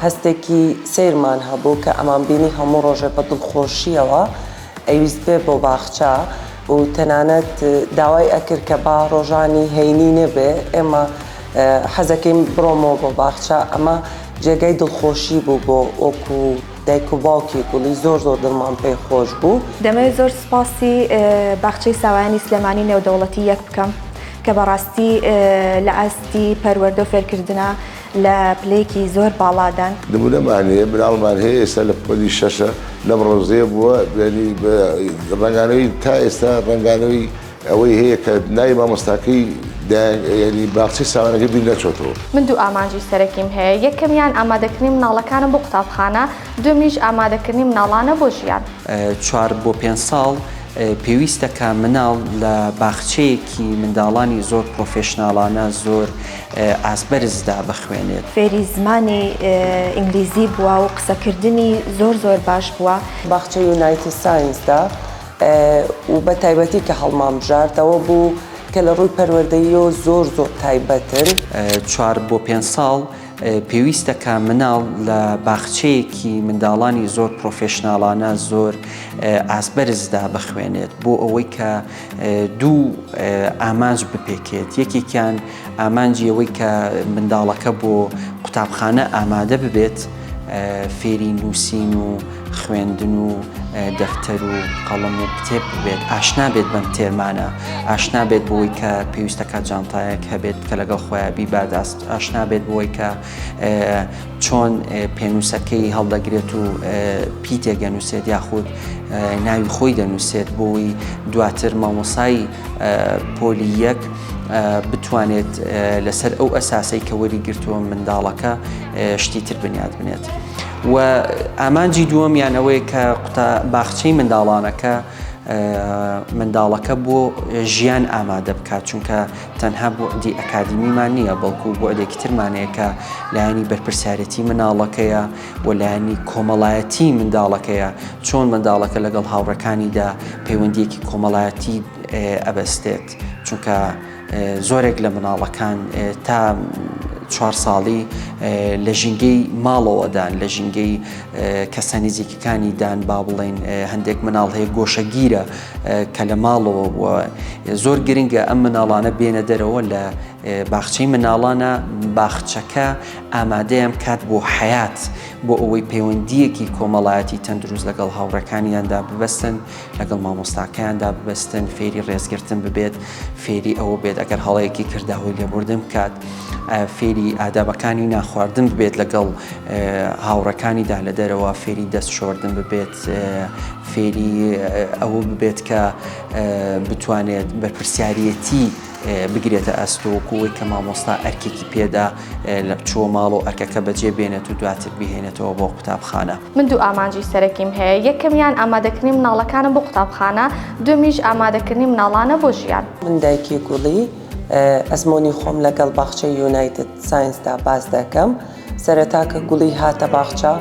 هەستێکی سیرمان هەبوو کە ئەمانبینی هەموو ڕۆژێ بە دڵخۆشیەوە ئەویست بێ بۆ باخچە و تەنانەت داوای ئەکرد کە با ڕۆژانی هەینی نەبێ ئێمە حەزەکەین بڕۆمەوە بۆ باخچە ئەمە جێگەی دڵخۆشی بوو بۆ ئۆکو دایک و باوکی گوڵی زۆر دڵمان پێی خۆش بوو. دەمەوێت زۆر سپاسی باخچەی ساوایانی سلێمانی نێودەوڵەتی یەک بکەم کە بەڕاستی لە ئاستی پەروەردە و فێرکردنە لە پلەیەکی زۆر باڵادان. نمونەمانەیە مناڵمان هەیە ئێستا لە پۆلی شەشە لەم ڕۆژەیە بووە ڕنگانەوەی تا ئێستا ڕنگانەوەی ئەوەی هەیە کە ناوی مامۆستاکەی ینی باخچەی ساوانەکە بیر نەچۆتەوە. من دوو ئامانجی سەرەکیم هەیە، یەکەمیان ئامادەکردنی مناڵەکانم بۆ قوتابخانە، دومیش ئامادەکردنی مناڵانە بۆ ژیان. 4 بۆ 5 ساڵ پێویستەکە مناڵ لە باخچەیەکی منداڵانی زۆر پرۆفێشناڵانە زۆر ئاسبەرزدا بخوێنێت. فێری زمانی ئینگلیزی بووە و قسەکردنی زۆر باش بووە. باخچە یونایتد ساینسدا و بە تایبەتی کە هەڵمان بژاردەوە بوو کە لە ڕووی پەروەردەییەوە زۆر تایبەتن. 4 بۆ 5 ساڵ پێویستەکە مناڵ لە باخچەیەکی منداڵانی زۆر پرۆفێشناڵانە زۆر ئاسبەرزدا بخوێنێت بۆ ئەوەی کە دوو ئامانج بپێکێت. یەکێکیان ئامانجی ئەوەی کە منداڵەکە بۆ قوتابخانە ئامادە ببێت، فێری نووسین و خوێندن و دەفتەر و قەڵەم و کتێب بێت، ئاشنا بێت بەم تێرمانە، ئاشنا بێت بۆی کە پێویستەکە جانتایەک هەبێت کە لەگەڵ خۆیان بیباداست، ئاشنا بێت بۆی کە چۆن پێنووسەکەی هەڵدەگرێت و پی تێگەنووسێت یاخود ناوی خۆی دەنووسێت بۆی دواتر مامۆسای پۆلی یەک بتوانێت لەسەر ئەو ئەساسەی کە وەریگرتووە منداڵەکە شتی تر بنیاد بنێت. و ئامانجی دووەمیان ئەوەیە کە باخچەی منداڵەکە بۆ ژیان ئامادە بکات، چونکە تەنها بۆ عدی ئەکادمیمان نییە بەڵکو بۆ عدێکی ترمانەیە کە لایەنی بەرپرسیارەتی مناڵەکەیە و لایەنی کۆمەڵایەتی منداڵەکەیە، چۆن منداڵەکە لەگەڵ هاوڕەکانیدا پەیوەندیەکی کۆمەڵایەتی ئەبەستێت، چونکە زۆرێک لە مناڵەکان تا 4 ساڵی لە ژینگەی ماڵەوەدان، لە ژینگەی کەسە نزیکەکانیدان با بڵێن هەندێک مناڵ هەیە گۆشەگیرە کە لە ماڵەوە زۆر گرنگە ئەم مناڵانە بێنە دەرەوە لە باخچەی مناڵانە باخچەکە ئامادەیان کات بۆ حەیات، بۆ ئەوەی پەیوەندیەکی کۆمەڵایەتی تەندروست لەگەڵ هاوڕەکانیاندا ببەستن، لەگەڵ مامۆستاکەیاندا ببەستن، فێری ڕێزگرتن ببێت، فێری ئەوە بێت ئەگەر هەڵەیەکی کرداوی لێبوردن بکات، فێری ئادابەکانی ناخواردن ببێت لەگەڵ هاوڕەکانیدا لە دەرەوە، فێری دەست شۆردن ببێت، فێری ئەوە ببێت کە بتوانێت بەرپرسیارەتی بگرێتە ئەستۆکوی کە مامۆستا ئەرکێکی پێدا لە چۆ ماڵ و ئەرکەکە بەجێ بێنێت و دواتر بهێنێتەوە بۆ قوتابخانە. من دوو ئامانجی سەرەکیم هەیە، یەکەمیان ئامادەکردنی مناڵەکانم بۆ قوتابخانە، دومیش ئامادەکردنی مناڵانە بۆ ژیان. من دایکی گوڵی ئەزمۆنی خۆم لەگەڵ باخچەی یونایتد ساینسدا باز دەکەم. سەرەتا کە گوڵی هاتە باخچە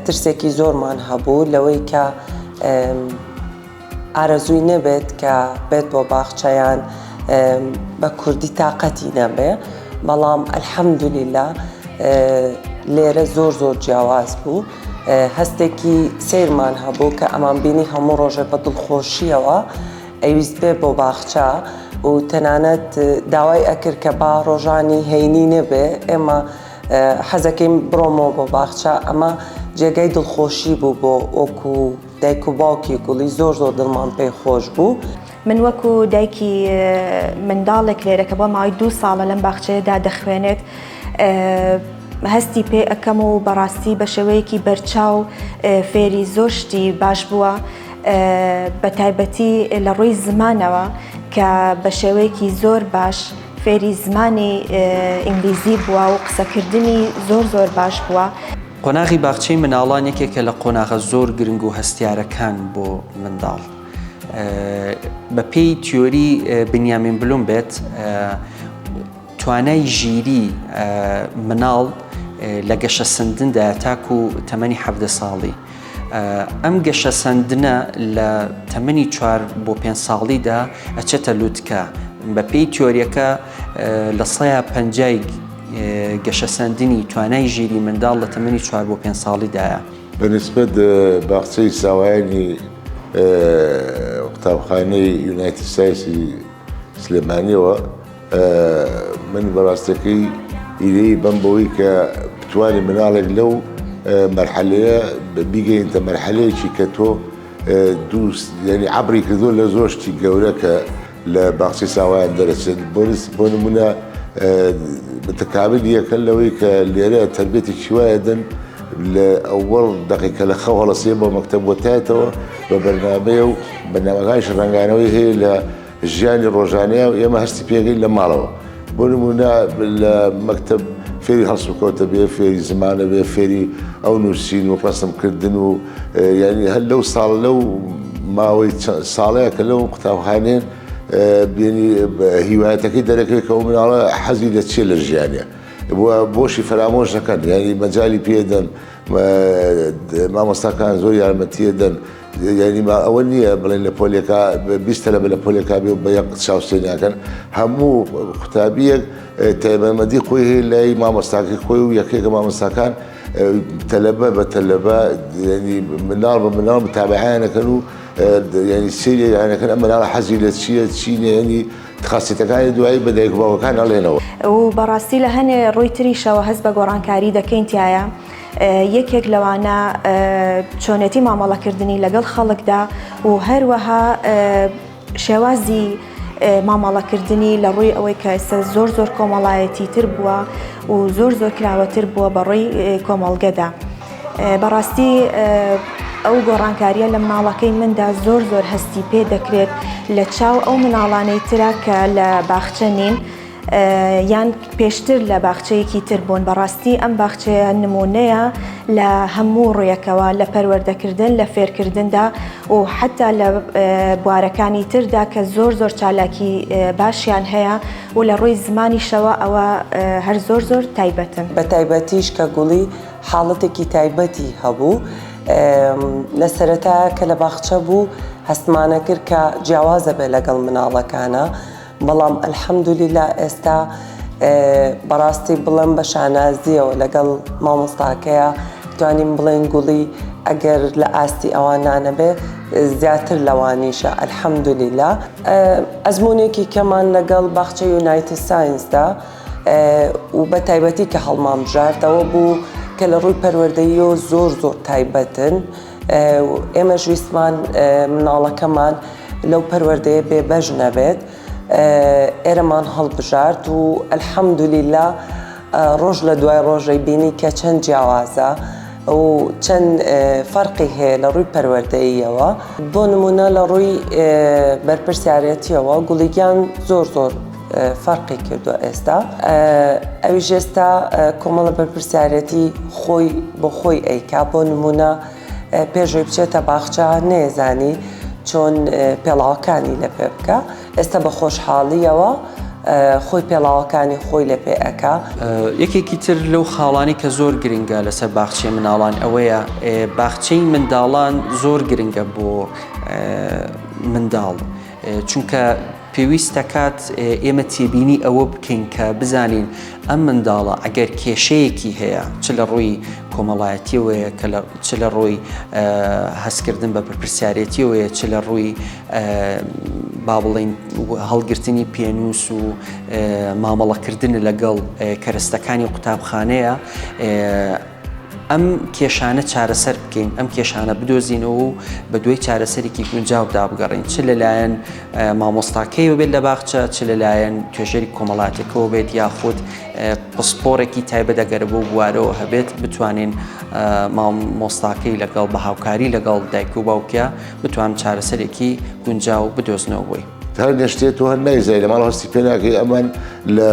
ترسێکی زۆرمان هەبوو لەوەی کە ئارەزووی نەبێت کە بێت بۆ باخچەیان بە کوردی تااقەتی نەبێ، بەڵام ئەلحەمدولیلا لێرە زۆر جیاواز بوو. هەستێکی سیرمان هەبوو کە ئەمانبینی هەموو ڕۆژێ بە دڵخۆشیەوە ئەویست بێ بۆ باخچە و تەنانەت داوای ئەکرد کە با ڕۆژانی هەینی نەبێ ئێمە حەزەکەین بڕۆمەوە بۆ باخچە. ئەمە جێگەی دڵخۆشی بوو بۆ ئۆکو دایک و باوکی گوڵی زۆر دڵمان پێی خۆش بوو. من وەکو دایکی منداڵێک لێرە کە بۆ ماوەی 2 ساڵە لەم باخچەیەدا دەخوێنێت هەستی پێ ئەەکەم و بەڕاستی بە شێوەیەکی بەرچاو فێری زۆر شتی باش بووە، بە تایبەتی لە ڕووی زمانەوە کە بە شێوەیەکی زۆر باش فێری زمانی ئینگلیزی بووە و قسەکردنی زۆر باش بووە. قۆناغی باخچەی مناڵان یەکێکە لە قۆناغە زۆر گرنگ و هەستیارەکان بۆ منداڵ. بە پێی تیۆری بنیامین بلوم بێت توانای ژیری مناڵ لە گەشە سندندا تاکو تەمەنی 17 ساڵی. ئەم گەشە سندنە لە تەمەنی 4 بۆ 5 ساڵیدا ئەچێتە لووتکە. بە پێی تیۆریەکە لە 150 گەشەسەندنی توانای ژیری منداڵ لە تەمەنی 4 بۆ 5 ساڵیدایە. بالنسبة باقچەی ساوایانی قوتابخانەی یونایتد سایسی سلێمانیەوە من بەڕاستەکەی ئیدەی بەم بەوەی کە بتوانێت مناڵێک لەو مەرحەلەیە بیگەینتە مەرحەلەیەکی کە تۆ ینی عەبری کردو لە زۆر شتی گەورە کە لە باقچەی ساوایان دەرەچێت بۆ نمونە بتەکامل یەکەن لەوەی کە لێرە تەربیەتێکی وایە دەن لە ئەوەڵ دقیقە لە خەو هەڵەسێ بۆ مەکتەب وەتایەتەوە بە بەرنامەیە و بەرنامەکانیش ڕەنگانەوەی هەیە لە ژیانی ڕۆژانەیە و ئێمە هەستی پێگەین لە ماڵەوە بۆ نمونە لە مەکتەب فێری هەڵسوکەوتە بێ فێری زمانە بێ فێری ئەو نووسین و ڕەسمکردن و یعنی هەر لەو ساڵ لەو ماوەی ساڵەیە کە لەو قوتابخانەیەن بینی هیوایەتەکەی دەرەکەی کە ئەو مناڵە حەزی لە چێ لە ژیانە بۆشی فەرامۆش نەکەن ینی مەجای پێدەن مامۆستاکان زۆر یارمەتیە دەن ینی ئەوە نییە بڵێن لە پۆلێکا 20 تەلەبە لە پۆلێکا بێ و بە یەک چاوستێنیاکەن هەموو قوتابیەک تایبەتمەندی خۆی هەیە لای مامۆستاکەی خۆی و یەکێکە مامۆستاکان تەلەبە بە تەلەبە ینی مناڵ بە مناڵ متابعەیانەکەن و ینی سریەکەن ئەم مناڵە حەزی لە چییە چینە ینی خاصیتەکانی دوایی بە دایک و باوەکان هەڵێنەوە و بەڕاستی لە هەنێ ڕووی تریشەوە هەست بە گۆڕانکاری دەکەین تایە یەکێک لەوانە چۆنێتی مامەڵەکردنی لەگەڵ خەڵکدا و هەروەها شێوازی مامەڵەکردنی لە ڕووی ئەوەی کە ئێستا زۆر کۆمەڵایەتی تر بووە و زۆر کراوەتر بووە بە ڕووی کۆمەڵگەدا. بەڕاستی ئەو گۆڕانکاریە لە مناڵەکەی مندا زۆر هەستی پێ دەکرێت لە چاو ئەو مناڵانەی ترا کە لە باخچە نین یان پێشتر لە باخچەیەکی تر بوون. بەڕاستی ئەم باخچەیە نمونەیە لە هەموو ڕوویەکەوە لە پەروەردەکردن لە فێرکردندا و حتا لە بوارەکانی تردا کە زۆر چالاکی باشیان هەیە و لە ڕووی زمانیشەوە ئەوە هەر زۆر تایبەتن. بە تایبەتیش کە گوڵی حاڵەتێکی تایبەتی هەبوو لە سەرەتا کە لە باخچە بوو هەستمانە کرد کە جیاوازە بێ لەگەڵ مناڵەکانە بەڵام ئەلحەمدولیلا ئێستا بەڕاستی بڵێم بە شانازیەوە لەگەڵ مامۆستاکەیە توانیم بڵێن گوڵی ئەگەر لە ئاستی ئەوانانە بێ زیاتر لەوانیشە ئەلحەمدولیلا. ئەزمونێکی کەمان لەگەڵ باخچە یونایتد ساینسدا و بە تایبەتی کە هەڵمان بژاردەوە بوو کە لە ڕووی پەروەردەییەوە زۆر تایبەتن ئێمە ویستمان مناڵەکەمان لەو پەروەردەیە بێبەش نەبێت ئێرەمان هەڵبژارد و ئەلحەمدولیلا ڕۆژ لە دوای ڕۆژەی بینی کە چەند جیاوازە و چەند فەرقی هەیە لە ڕووی پەروەردەییەوە. بۆ نمونە لە ڕووی بەرپرسیارەتیەوە گوڵیگیان زۆر فەرقی کردووە ئێستا ئەویش ئێستا کۆمەڵە بەرپرسیارەتی خۆی بۆ خۆی ئەیکا بۆ نمونە پێشوی بچێتە باخچە نێزانی چۆن پێڵاوەکانی لە پێ بکە ئێستا بە خۆشحاڵیەوە خۆی پێڵاوەکانی خۆی لە پێ ئەکا. یەکێکی تر لەو خاڵانی کە زۆر گرنگە لەسەر باخچەی مناڵان ئەوەیە باخچەی منداڵان زۆر گرنگە بۆ منداڵ چونکە پێویست دەکات ئێمە تێبینی ئەوە بکەین کە بزانین ئەم منداڵە ئەگەر کێشەیەکی هەیە چ لە ڕووی کۆمەڵایەتیەوەیە چ لە ڕووی هەستکردن بە بەرپرسیارەتیەوەیە چ لە ڕووی با بڵێن هەڵگرتنی پێنووس و مامەڵەکردن لەگەڵ کەرەستەکانی قوتابخانەیە ئەم کێشانە چارەسەر بکەین ئەم کێشانە بدۆزینەوە و بە دوای چارەسەرێکی گونجاو دابگەڕین چ لەلایەن مامۆستاکەیەوە بێت لە باخچە چ لەلایەن توێژەری کۆمەڵاتێکەوە بێت یاخود پسپۆرێکی تایبەت ئەگەر بۆ بوارەوە هەبێت بتوانین مامۆستاکەی لەگەڵ بە هاوکاری لەگەڵ دایک و باوکە بتوان چارەسەرێکی گونجاو بدۆزنەوەی. هەر نشتێت و هەر نایزای لە ماڵ هەستی پێ ناکەی ئەمان لە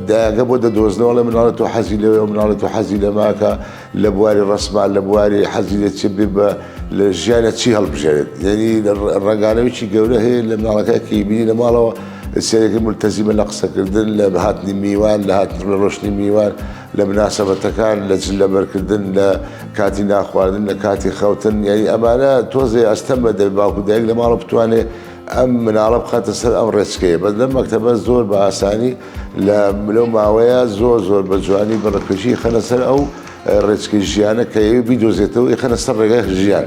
دایەکە بۆ دەدۆزنەوە لە مناڵێت و حەزی لەوێ مناڵێت و حەزی لە ماکە لە بواری ڕسمان لە بواری حەزی لە چ بێ بە لە ژیانە چی هەڵبژێت یعنی ڕنگانەوەیکی گەورە هەیە لە مناڵەکەی بینی لە ماڵەوە سێرەکە ملتەزیمە لە قسەکردن لە هاتنی میوان لە هاتن لە ڕۆشنی میوان لە مناسەبەتەکان لە جلەبەرکردن لە کاتی ناخواردن لە کاتی خەوتن یعنی ئەمانە تۆزێ ئەستەمە دەبێت باوکو دایک لە ماڵە بتوانێت ئەم مناڵە بخاتە سەر ئەم ڕێچکەیە بە لەم مەکتەبە زۆر بە ئاسانی لەو ماوەیە زۆر بە جوانی بەڕێکێشی خەنە سەر ئەو ڕێچکەی ژیانە کە ئێوە بیدۆزێتەوە خەنە سەر ڕێگای ژیان.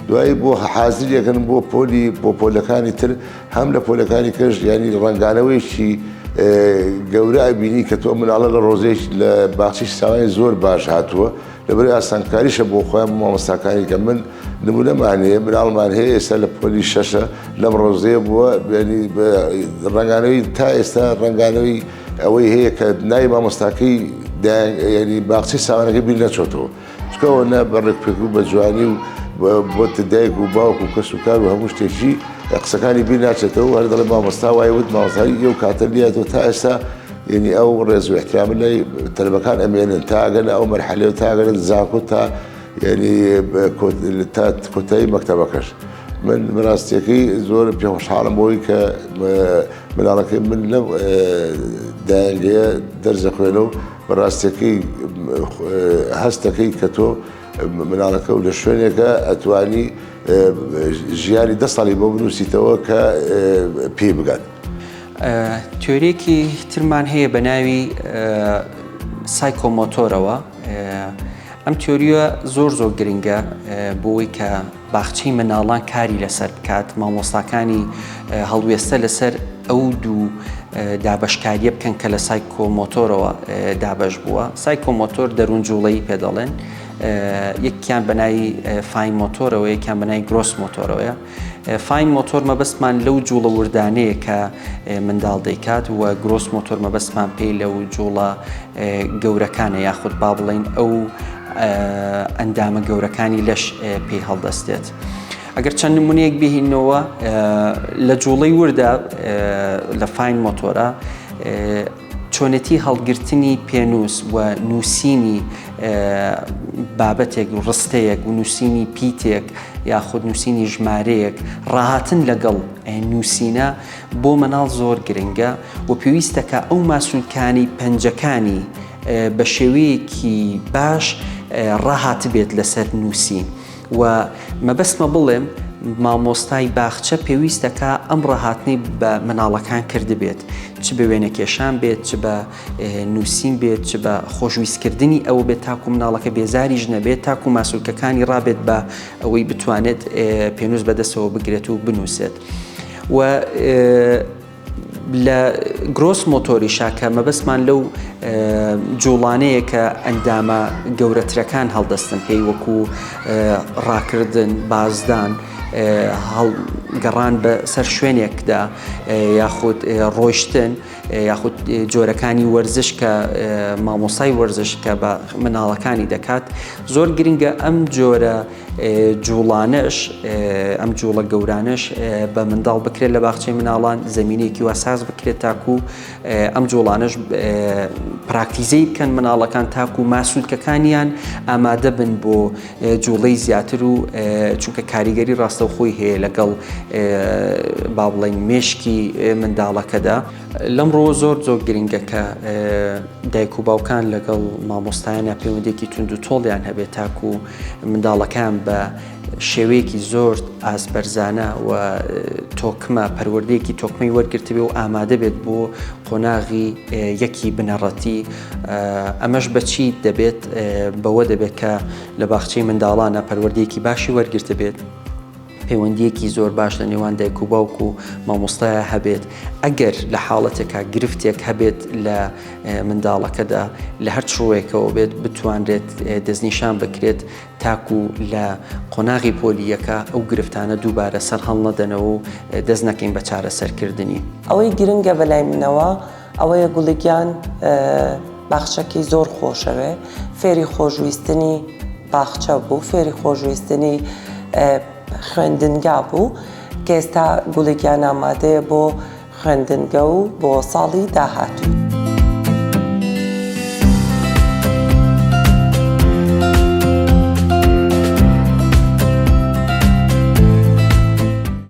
دوایی بۆ حازر یەکەن بۆ پۆلەکانی تر هەم لە پۆلەکانی کەش ینی ڕنگانەوەیکی گەورە ئەبینی کە تۆ مناڵە لە ڕۆژێک لە باخچی ساوای زۆر باش هاتووە لەبەر ئاسانکاریشە بۆ خۆیان مامۆستاکانی کە من نمونەمانەیە مناڵمان هەیە ئێستا لە پۆلی شەشە لەم ڕۆژەیە بووە ڕنگانەوەی تا ئێستا ڕنگانەوەی ئەوەی هەیە کە ناوی مامۆستاکەی ینی باخچی ساوانەکەی بیر نەچۆتەوە چکەوە نە بەڕێکپێک و بە جوانی و بۆ دایک و باوک و کەس و کار و هەموو شتێکی قسەکانی بیر ناچێتەوە هەر دەڵێ مامۆستا وای وت مامۆستایی ئەو کاتە لیاتەوە تا ئێستا ینی ئەو ڕێز و احترام لای تەلەبەکان ئەمێنن تا ئەگەر لە ئەو مەرحەلەیە و تا ئەگەر زانکۆ تا ینی تا کۆتایی مەکتەبەکەش من بەڕاستیەکەی زۆر پێخۆشحاڵم بۆی کە مناڵەکەی من لەو دایانگەیە دەرزە خوێنە و بەڕاستیەکەی هەستەکەی کە تۆ مناڵەکە و لە شوێنێکە ئەتوانی ژیانی 10 ساڵی بۆ بنووسیتەوە کە پێی بگات. تیۆریەکی ترمان هەیە بە ناوی سایکۆمۆتۆرەوە. ئەم تیۆریە زۆر گرنگە بۆی کە باخچەی مناڵان کاری لەسەر بکات مامۆستاکانی هەڵوێستە لەسەر ئەو دوو دابەشکاریە بکەن کە لە سایکۆمۆتۆرەوە دابەش بووە. سایکۆمۆتۆر دەروون جوڵەی پێدەڵێن یەکیان بەناوی فاین مۆتۆرەوە یەکیان بەناوی گرۆس مۆتۆرەوەیە. فاین مۆتۆر مەبەستمان لەو جوڵە وردانەیە کە منداڵ دەیکات و گرۆس مۆتۆر مەبەستمان پێی لەو جوڵە گەورەکانە یاخود با بڵێن ئەو ئەندامە گەورەکانی لەش پێی هەڵدەستێت. ئەگەر چەند نمونەیەک بهینەوە لە جوڵەی وردە لە فاین مۆتۆرە چۆنەتی هەڵگرتنی پێنووس و نووسینی بابەتێک و ڕستەیەک و نووسینی پیتێک یاخود نووسینی ژمارەیەک ڕاهاتن لەگەڵ نووسینە بۆ مناڵ زۆر گرنگە و پێویستەکە ئەو ماسوولکانی پەنجەکانی بە شێوەیەکی باش ڕاهات بێت لەسەر نووسین و مەبەستمە بڵێم مامۆستای باخچە پێویستەکە ئەم ڕاهاتنی بە مناڵەکان کردبێت چ بە وێنەکێشان بێت چ بە نووسین بێت چ بە خۆشویستکردنی ئەوە بێت تاکو مناڵەکە بێزاریش نەبێت تاکو ماسوولکەکانی ڕابێت بە ئەوەی بتوانێت پێنووس بەدەستەوە بگرێت و بنووسێت. و لە گرۆس مۆتۆریشا کە مەبەستمان لەو جوڵانەیە کە ئەندامە گەورەترەکان هەڵدەستن پێی وەکو ڕاکردن بازدان گەڕان بە سەر شوێنێکدا یاخود ڕۆیشتن یاخود جۆرەکانی وەرزش کە مامۆستای وەرزش کە بە مناڵەکانی دەکات زۆر گرنگە ئەم جۆرە جوڵانش ئەم جوڵە گەورانش بە منداڵ بکرێت لە باخچەی مناڵان زەمینەیەکی واساز بکرێت تاکو ئەم جوڵانش پراکتیزەی بکەن مناڵەکان تاکو ماسوولکەکانیان ئامادە بن بۆ جوڵەی زیاتر و چونکە کاریگەری ڕاستەوخۆی هەیە لەگەڵ با بڵێن مێشکی منداڵەکەدا. لەمڕۆ زۆر گرنگە کە دایک و باوکان لەگەڵ مامۆستایانە پەیوەندێکی تونند و تۆڵیان هەبێت تاکو منداڵەکان بە شێوەیەکی زۆر ئاسبەرزانە و تۆکمە پەروەردەیەکی تۆکمەی وەرگرتبێ و ئامادە بێت بۆ قۆناغی یەکی بنەڕەتی. ئەمەش بەچی دەبێت بەوە دەبێت کە لە باخچەی منداڵانە پەروەردەیەکی باشی وەرگرتە بێت پەیوەندیەکی زۆر باش لە نێوان دایک و باوک و مامۆستایە هەبێت. ئەگەر لە حاڵەتێکە گرفتێک هەبێت لە منداڵەکەدا لە هەر شڕوەیەکەوە بێت بتوانرێت دەستنیشان بکرێت تاکو لە قۆناغی پۆلیەکە ئەو گرفتانە دووبارە سەر هەڵ نەدەنەوە و دەست نەکەین بە چارەسەرکردنی. ئەوەی گرنگە بەلای منەوە ئەوەیە گوڵگیان باخچەکەی زۆر خۆشەوێ فێری خۆشویستنی باخچە بوو فێری خۆشویستنی خوێندنگا بوو کە ئێستا گوڵگیان ئامادەیە بۆ خوێندنگە و بۆ ساڵی داهاتوو.